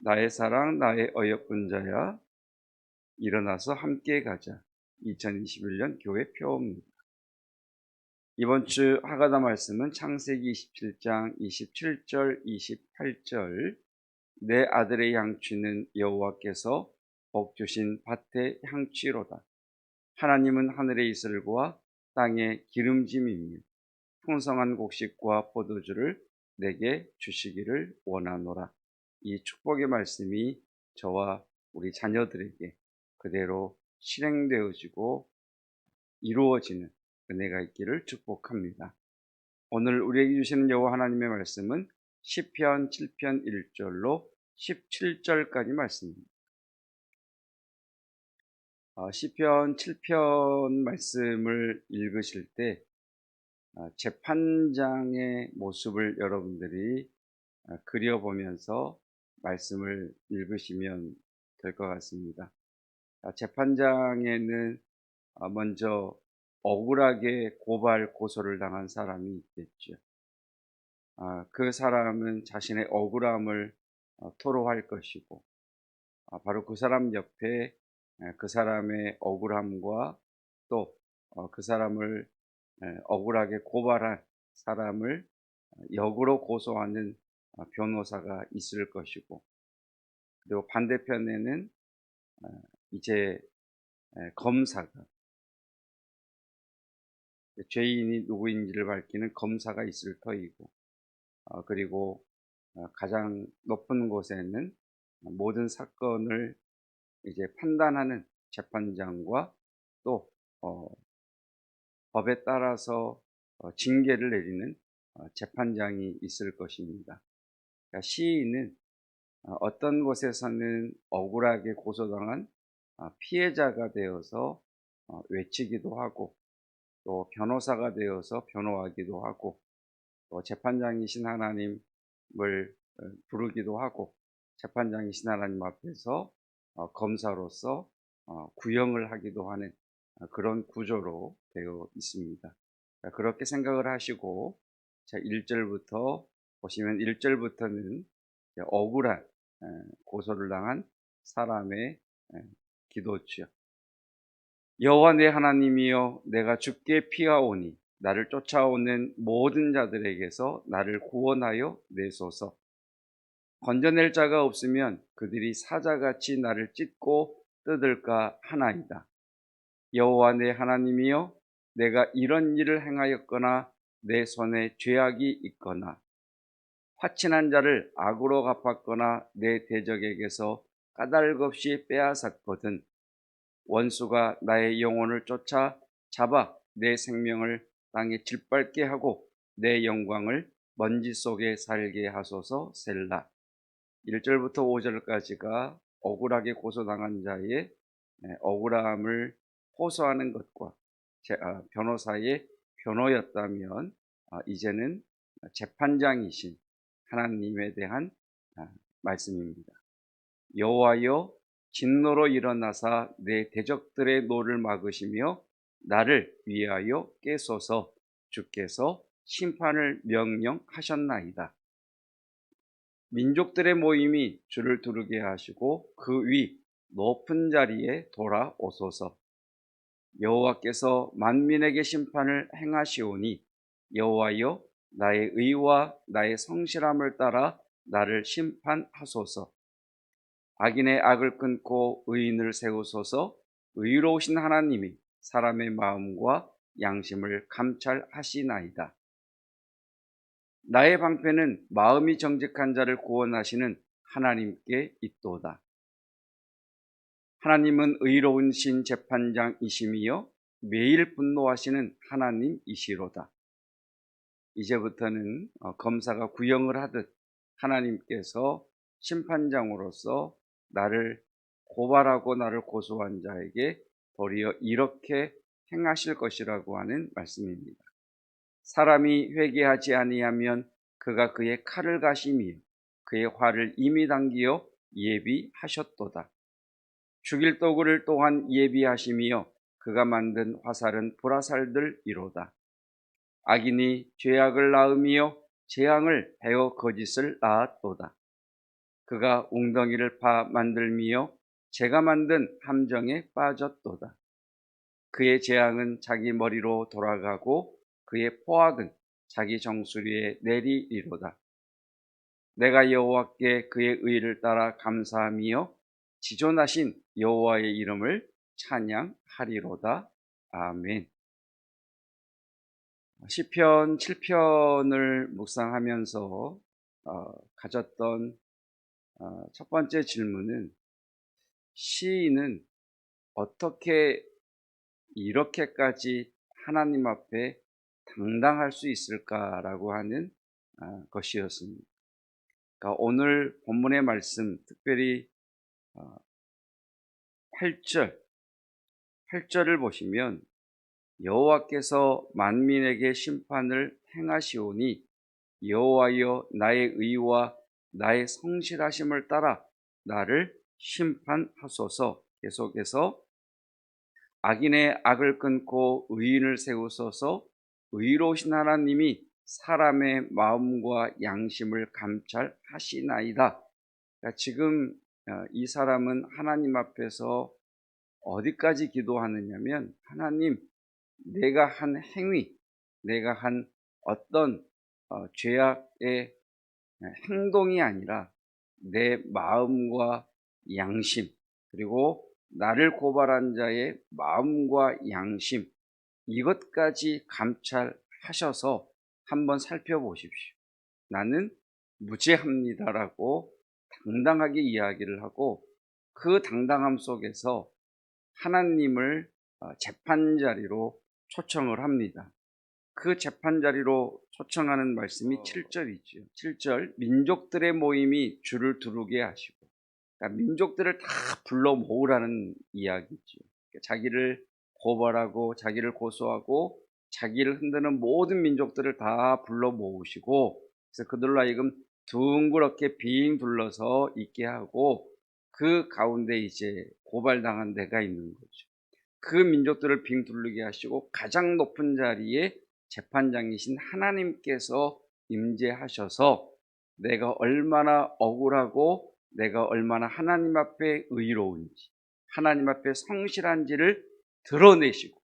나의 사랑, 나의 어여쁜 자야, 일어나서 함께 가자. 2021년 교회 표어입니다. 이번 주 하가다 말씀은 창세기 27장 27절, 28절. 내 아들의 양취는 여호와께서 복 주신 밭의 향취로다. 하나님은 하늘의 이슬과 땅의 기름짐이며 풍성한 곡식과 포도주를 내게 주시기를 원하노라. 이 축복의 말씀이 저와 우리 자녀들에게 그대로 실행되어지고 이루어지는 은혜가 있기를 축복합니다. 오늘 우리에게 주시는 여호와 하나님의 말씀은 시편 7편 1절로 17절까지 말씀입니다. 시편 7편 말씀을 읽으실 때 재판장의 모습을 여러분들이 그려보면서 말씀을 읽으시면 될 것 같습니다. 재판장에는 먼저 억울하게 고발 고소를 당한 사람이 있겠죠. 그 사람은 자신의 억울함을 토로할 것이고, 바로 그 사람 옆에 그 사람의 억울함과 또 그 사람을 억울하게 고발한 사람을 역으로 고소하는 변호사가 있을 것이고, 그리고 반대편에는 이제 검사가, 죄인이 누구인지를 밝히는 검사가 있을 터이고, 그리고 가장 높은 곳에는 모든 사건을 이제 판단하는 재판장과 또 법에 따라서 징계를 내리는 재판장이 있을 것입니다. 그러니까 시인은 어떤 곳에서는 억울하게 고소당한 피해자가 되어서 외치기도 하고, 또 변호사가 되어서 변호하기도 하고, 또 재판장이신 하나님을 부르기도 하고, 재판장이신 하나님 앞에서 검사로서 구형을 하기도 하는 그런 구조로 되어 있습니다. 그렇게 생각을 하시고, 자, 1절부터 보시면 1절부터는 억울한 고소를 당한 사람의 기도죠. 여호와 내 하나님이여, 내가 주께 피하오니 나를 쫓아오는 모든 자들에게서 나를 구원하여 내소서. 건져낼 자가 없으면 그들이 사자같이 나를 찢고 뜯을까 하나이다. 여호와 내 하나님이여, 내가 이런 일을 행하였거나 내 손에 죄악이 있거나 화친한 자를 악으로 갚았거나 내 대적에게서 까닭없이 빼앗았거든 원수가 나의 영혼을 쫓아 잡아 내 생명을 땅에 짓밟게 하고 내 영광을 먼지 속에 살게 하소서. 셀라. 1절부터 5절까지가 억울하게 고소당한 자의 억울함을 호소하는 것과 변호사의 변호였다면, 이제는 재판장이신 하나님에 대한 말씀입니다. 여호와여, 진노로 일어나사 내 대적들의 노를 막으시며 나를 위하여 깨소서. 주께서 심판을 명령하셨나이다. 민족들의 모임이 주를 두르게 하시고 그 위 높은 자리에 돌아오소서. 여호와께서 만민에게 심판을 행하시오니 여호와여, 나의 의와 나의 성실함을 따라 나를 심판하소서. 악인의 악을 끊고 의인을 세우소서. 의로우신 하나님이 사람의 마음과 양심을 감찰하시나이다. 나의 방패는 마음이 정직한 자를 구원하시는 하나님께 있도다. 하나님은 의로우신 재판장이시며 매일 분노하시는 하나님이시로다. 이제부터는 검사가 구형을 하듯 하나님께서 심판장으로서 나를 고발하고 나를 고소한 자에게 도리어 이렇게 행하실 것이라고 하는 말씀입니다. 사람이 회개하지 아니하면 그가 그의 칼을 가시며 그의 활을 이미 당기어 예비하셨도다. 죽일 도구를 또한 예비하시며 그가 만든 화살은 불화살들이로다. 악인이 죄악을 낳으며 재앙을 베어 거짓을 낳았도다. 그가 웅덩이를 파 만들미여 제가 만든 함정에 빠졌도다. 그의 재앙은 자기 머리로 돌아가고 그의 포악은 자기 정수리에 내리리로다. 내가 여호와께 그의 의를 따라 감사하며 지존하신 여호와의 이름을 찬양하리로다. 아멘. 시편 7편을 묵상하면서 가졌던 첫 번째 질문은, 시인은 어떻게 이렇게까지 하나님 앞에 당당할 수 있을까라고 하는 것이었습니다. 그러니까 오늘 본문의 말씀, 특별히 8절을 보시면, 여호와께서 만민에게 심판을 행하시오니 여호와여 나의 의와 나의 성실하심을 따라 나를 심판하소서. 계속해서 악인의 악을 끊고 의인을 세우소서. 의로우신 하나님이 사람의 마음과 양심을 감찰하시나이다. 그러니까 지금 이 사람은 하나님 앞에서 어디까지 기도하느냐면, 하나님, 내가 한 행위, 내가 한 어떤 죄악의 행동이 아니라 내 마음과 양심, 그리고 나를 고발한 자의 마음과 양심, 이것까지 감찰하셔서 한번 살펴보십시오. 나는 무죄합니다라고 당당하게 이야기를 하고, 그 당당함 속에서 하나님을 재판자리로 초청을 합니다. 그 재판자리로 초청하는 말씀이 7절이죠. 7절, 민족들의 모임이 주를 두르게 하시고, 그러니까 민족들을 다 불러 모으라는 이야기죠. 그러니까 자기를 고발하고 자기를 고소하고 자기를 흔드는 모든 민족들을 다 불러 모으시고, 그래서 그들로 하여금 둥그렇게 빙 둘러서 있게 하고, 그 가운데 이제 고발당한 데가 있는 거죠. 그 민족들을 빙 둘르게 하시고 가장 높은 자리에 재판장이신 하나님께서 임재하셔서 내가 얼마나 억울하고 내가 얼마나 하나님 앞에 의로운지, 하나님 앞에 성실한지를 드러내시고,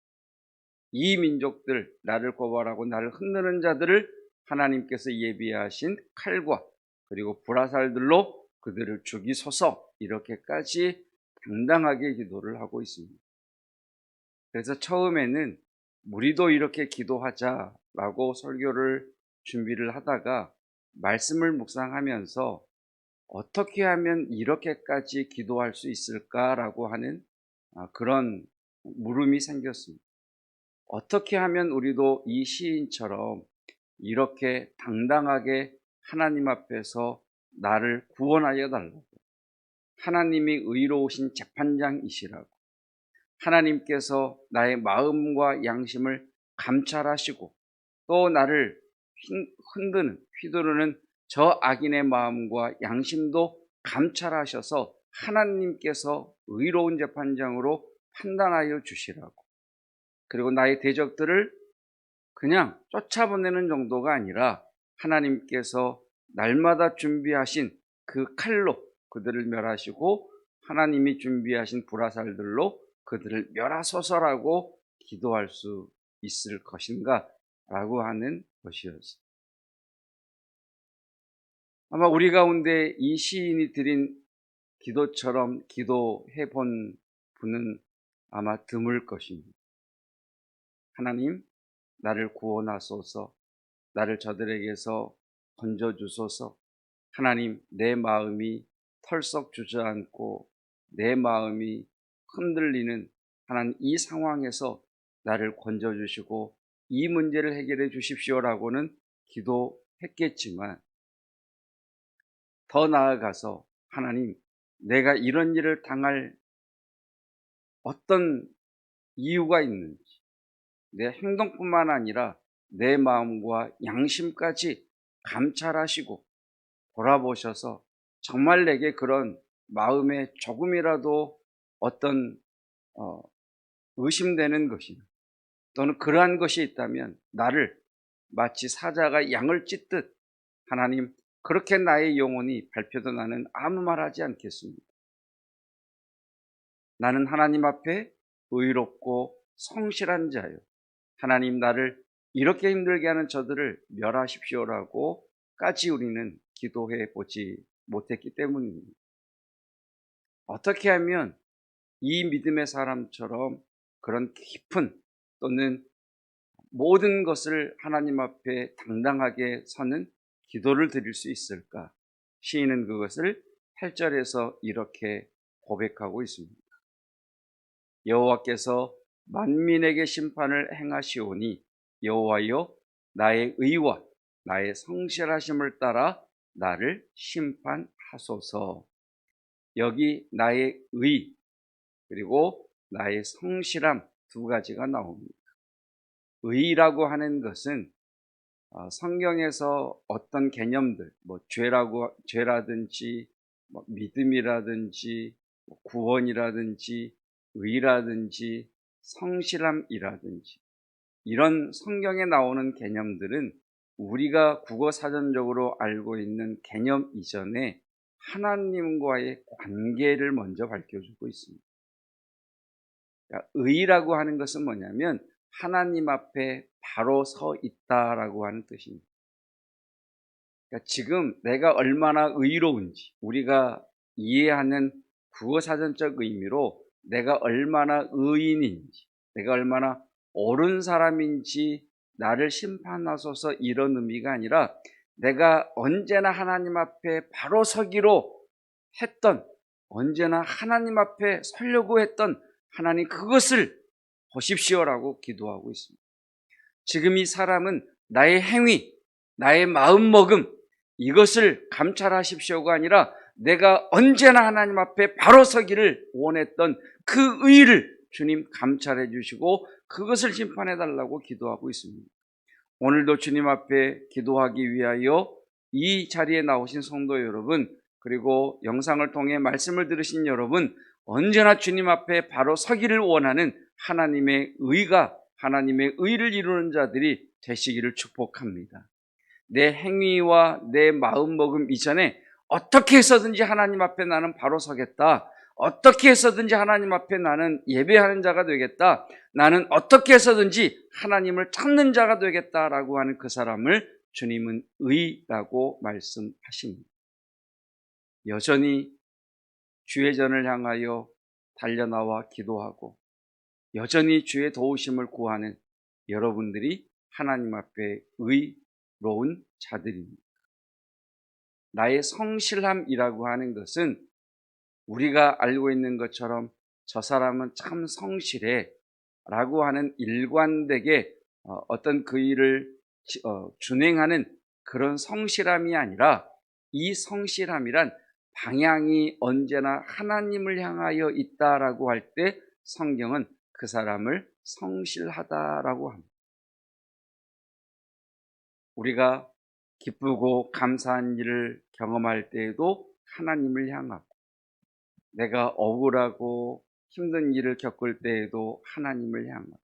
이 민족들, 나를 고발하고 나를 흔드는 자들을 하나님께서 예비하신 칼과 그리고 불화살들로 그들을 죽이소서, 이렇게까지 당당하게 기도를 하고 있습니다. 그래서 처음에는 우리도 이렇게 기도하자라고 설교를 준비를 하다가 말씀을 묵상하면서 어떻게 하면 이렇게까지 기도할 수 있을까라고 하는 그런 물음이 생겼습니다. 어떻게 하면 우리도 이 시인처럼 이렇게 당당하게 하나님 앞에서 나를 구원하여 달라고, 하나님이 의로우신 재판장이시라고, 하나님께서 나의 마음과 양심을 감찰하시고 또 나를 흔드는, 휘두르는 저 악인의 마음과 양심도 감찰하셔서 하나님께서 의로운 재판장으로 판단하여 주시라고, 그리고 나의 대적들을 그냥 쫓아보내는 정도가 아니라 하나님께서 날마다 준비하신 그 칼로 그들을 멸하시고 하나님이 준비하신 불화살들로 그들을 멸하소서라고 기도할 수 있을 것인가 라고 하는 것이었습니다. 아마 우리 가운데 이 시인이 드린 기도처럼 기도해 본 분은 아마 드물 것입니다. 하나님, 나를 구원하소서. 나를 저들에게서 건져주소서. 하나님, 내 마음이 털썩 주저앉고 내 마음이 흔들리는 하나님, 이 상황에서 나를 건져주시고 이 문제를 해결해 주십시오라고는 기도했겠지만, 더 나아가서 하나님, 내가 이런 일을 당할 어떤 이유가 있는지, 내 행동뿐만 아니라 내 마음과 양심까지 감찰하시고 돌아보셔서 정말 내게 그런 마음에 조금이라도 어떤 의심되는 것이나 또는 그러한 것이 있다면 나를 마치 사자가 양을 찢듯 하나님 그렇게 나의 영혼이 발표도 나는 아무 말 하지 않겠습니다. 나는 하나님 앞에 의롭고 성실한 자요. 하나님 나를 이렇게 힘들게 하는 저들을 멸하십시오라고 까지 우리는 기도해 보지 못했기 때문입니다. 어떻게 하면 이 믿음의 사람처럼 그런 깊은 또는 모든 것을 하나님 앞에 당당하게 서는 기도를 드릴 수 있을까? 시인은 그것을 8절에서 이렇게 고백하고 있습니다. 여호와께서 만민에게 심판을 행하시오니 여호와여 나의 의와 나의 성실하심을 따라 나를 심판하소서. 여기 나의 의 그리고 나의 성실함 두 가지가 나옵니다. 의라고 하는 것은 성경에서 어떤 개념들, 죄라든지 믿음이라든지 구원이라든지 의라든지 성실함이라든지 이런 성경에 나오는 개념들은 우리가 국어 사전적으로 알고 있는 개념 이전에 하나님과의 관계를 먼저 밝혀주고 있습니다. 그러니까 의라고 하는 것은 뭐냐면 하나님 앞에 바로 서 있다라고 하는 뜻입니다. 그러니까 지금 내가 얼마나 의로운지 우리가 이해하는 국어사전적 의미로 내가 얼마나 의인인지 내가 얼마나 옳은 사람인지 나를 심판하소서 이런 의미가 아니라 내가 언제나 하나님 앞에 바로 서기로 했던 언제나 하나님 앞에 서려고 했던 하나님 그것을 보십시오라고 기도하고 있습니다. 지금 이 사람은 나의 행위, 나의 마음먹음 이것을 감찰하십시오가 아니라 내가 언제나 하나님 앞에 바로 서기를 원했던 그 의를 주님 감찰해 주시고 그것을 심판해 달라고 기도하고 있습니다. 오늘도 주님 앞에 기도하기 위하여 이 자리에 나오신 성도 여러분 그리고 영상을 통해 말씀을 들으신 여러분 언제나 주님 앞에 바로 서기를 원하는 하나님의 의가 하나님의 의를 이루는 자들이 되시기를 축복합니다. 내 행위와 내 마음먹음 이전에 어떻게 해서든지 하나님 앞에 나는 바로 서겠다. 어떻게 해서든지 하나님 앞에 나는 예배하는 자가 되겠다. 나는 어떻게 해서든지 하나님을 찾는 자가 되겠다라고 하는 그 사람을 주님은 의라고 말씀하십니다. 여전히 주의 전을 향하여 달려나와 기도하고 여전히 주의 도우심을 구하는 여러분들이 하나님 앞에 의로운 자들입니다. 나의 성실함이라고 하는 것은 우리가 알고 있는 것처럼 저 사람은 참 성실해 라고 하는 일관되게 어떤 그 일을 준행하는 그런 성실함이 아니라 이 성실함이란 방향이 언제나 하나님을 향하여 있다라고 할 때 성경은 그 사람을 성실하다라고 합니다. 우리가 기쁘고 감사한 일을 경험할 때에도 하나님을 향하고 내가 억울하고 힘든 일을 겪을 때에도 하나님을 향하고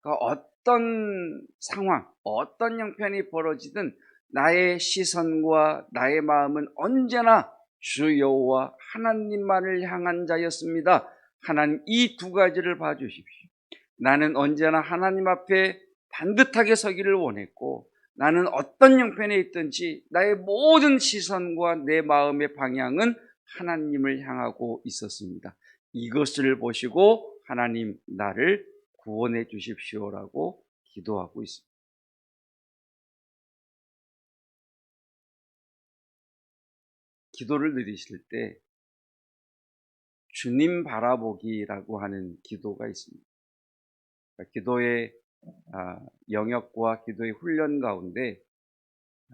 그러니까 어떤 상황, 어떤 형편이 벌어지든 나의 시선과 나의 마음은 언제나 주 여호와 하나님만을 향한 자였습니다. 하나님 이 두 가지를 봐주십시오. 나는 언제나 하나님 앞에 반듯하게 서기를 원했고 나는 어떤 형편에 있든지 나의 모든 시선과 내 마음의 방향은 하나님을 향하고 있었습니다. 이것을 보시고 하나님 나를 구원해 주십시오라고 기도하고 있습니다. 기도를 드리실 때 주님 바라보기라고 하는 기도가 있습니다. 기도의 영역과 기도의 훈련 가운데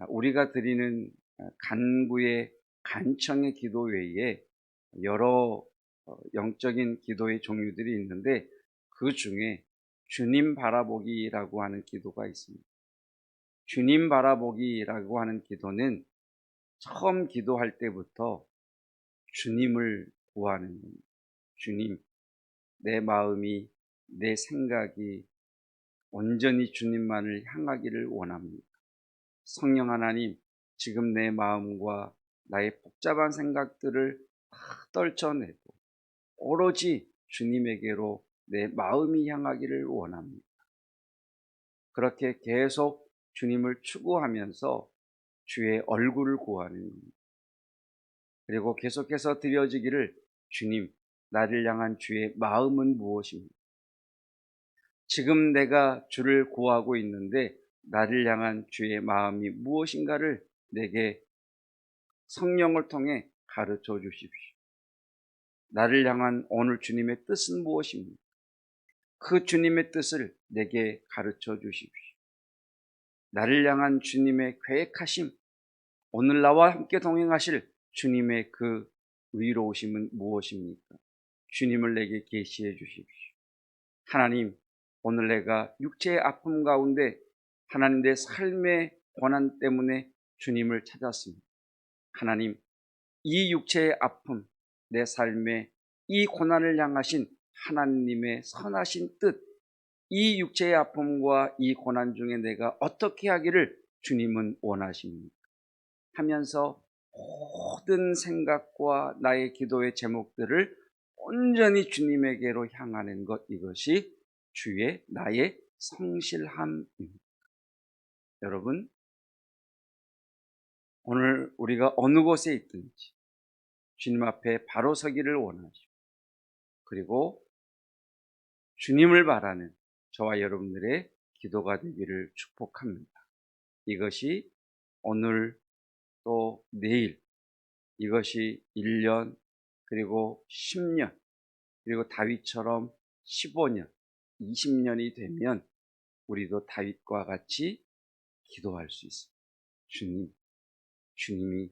우리가 드리는 간구의 간청의 기도 외에 여러 영적인 기도의 종류들이 있는데 그 중에 주님 바라보기라고 하는 기도가 있습니다. 주님 바라보기라고 하는 기도는 처음 기도할 때부터 주님을 구하는 겁니다. 주님, 내 마음이, 내 생각이 온전히 주님만을 향하기를 원합니다. 성령 하나님, 지금 내 마음과 나의 복잡한 생각들을 다 떨쳐내고 오로지 주님에게로 내 마음이 향하기를 원합니다. 그렇게 계속 주님을 추구하면서 주의 얼굴을 구하는 겁니다. 그리고 계속해서 드려지기를 주님, 나를 향한 주의 마음은 무엇입니까? 지금 내가 주를 구하고 있는데 나를 향한 주의 마음이 무엇인가를 내게 성령을 통해 가르쳐 주십시오. 나를 향한 오늘 주님의 뜻은 무엇입니까? 그 주님의 뜻을 내게 가르쳐 주십시오. 나를 향한 주님의 계획하심, 오늘 나와 함께 동행하실 주님의 그 의로우심은 무엇입니까? 주님을 내게 계시해 주십시오. 하나님, 오늘 내가 육체의 아픔 가운데 하나님 내 삶의 고난 때문에 주님을 찾았습니다. 하나님, 이 육체의 아픔, 내 삶의 이 고난을 향하신 하나님의 선하신 뜻, 이 육체의 아픔과 이 고난 중에 내가 어떻게 하기를 주님은 원하십니까? 하면서 모든 생각과 나의 기도의 제목들을 온전히 주님에게로 향하는 것, 이것이 주의 나의 성실함입니다. 여러분, 오늘 우리가 어느 곳에 있든지 주님 앞에 바로 서기를 원하시고, 그리고 주님을 바라는 저와 여러분들의 기도가 되기를 축복합니다. 이것이 오늘 또 내일, 이것이 1년, 그리고 10년, 그리고 다윗처럼 15년, 20년이 되면 우리도 다윗과 같이 기도할 수 있습니다. 주님이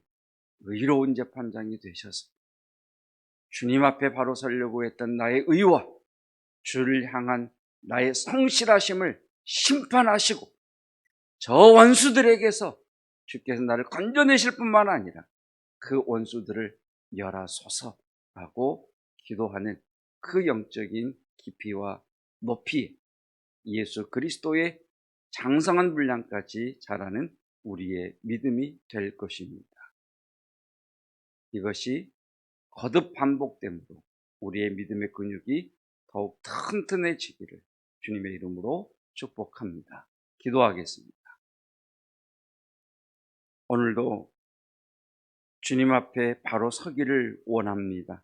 의로운 재판장이 되셔서 주님 앞에 바로 서려고 했던 나의 의와 주를 향한 나의 성실하심을 심판하시고 저 원수들에게서 주께서 나를 건져내실 뿐만 아니라 그 원수들을 멸하소서라고 기도하는 그 영적인 깊이와 높이, 예수 그리스도의 장성한 분량까지 자라는 우리의 믿음이 될 것입니다. 이것이 거듭 반복됨으로 우리의 믿음의 근육이 더욱 튼튼해지기를 주님의 이름으로 축복합니다. 기도하겠습니다. 오늘도 주님 앞에 바로 서기를 원합니다.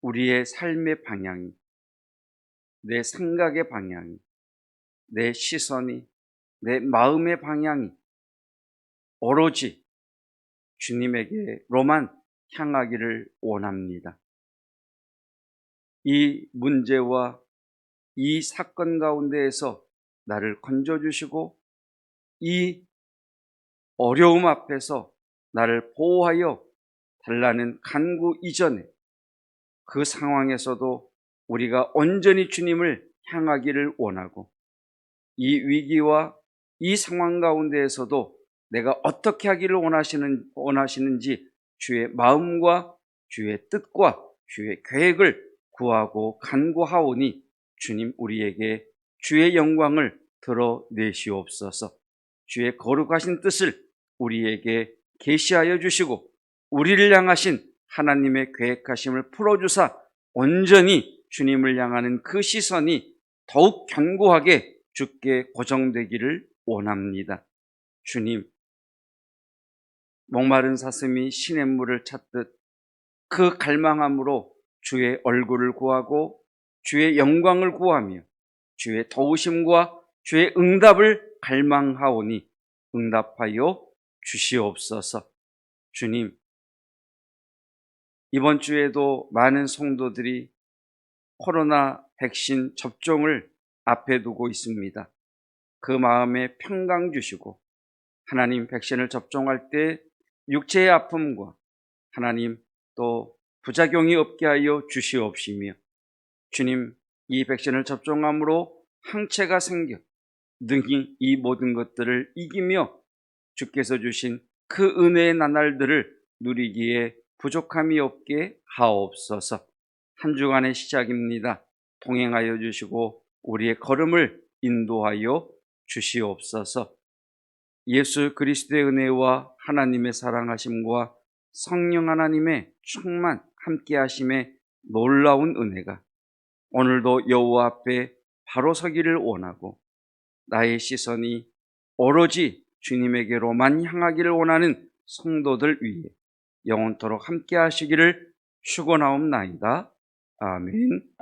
우리의 삶의 방향이, 내 생각의 방향이, 내 시선이, 내 마음의 방향이 오로지 주님에게로만 향하기를 원합니다. 이 문제와 이 사건 가운데에서 나를 건져주시고 이 어려움 앞에서 나를 보호하여 달라는 간구 이전에 그 상황에서도 우리가 온전히 주님을 향하기를 원하고 이 위기와 이 상황 가운데에서도 내가 어떻게 하기를 원하시는지 주의 마음과 주의 뜻과 주의 계획을 구하고 간구하오니 주님 우리에게 주의 영광을 드러내시옵소서. 주의 거룩하신 뜻을 우리에게 계시하여 주시고 우리를 향하신 하나님의 계획하심을 풀어주사 온전히 주님을 향하는 그 시선이 더욱 견고하게 주께 고정되기를 원합니다. 주님, 목마른 사슴이 시냇물을 찾듯 그 갈망함으로 주의 얼굴을 구하고 주의 영광을 구하며 주의 도우심과 주의 응답을 갈망하오니 응답하여 주시옵소서. 주님, 이번 주에도 많은 성도들이 코로나 백신 접종을 앞에 두고 있습니다. 그 마음에 평강 주시고 하나님 백신을 접종할 때 육체의 아픔과 하나님 또 부작용이 없게 하여 주시옵시며 주님 이 백신을 접종함으로 항체가 생겨 능히 이 모든 것들을 이기며 주께서 주신 그 은혜의 나날들을 누리기에 부족함이 없게 하옵소서. 한 주간의 시작입니다. 동행하여 주시고 우리의 걸음을 인도하여 주시옵소서. 예수 그리스도의 은혜와 하나님의 사랑하심과 성령 하나님의 충만 함께하심의 놀라운 은혜가 오늘도 여호와 앞에 바로 서기를 원하고 나의 시선이 오로지 주님에게로만 향하기를 원하는 성도들 위해 영원토록 함께하시기를 축원하옵나이다. 아멘.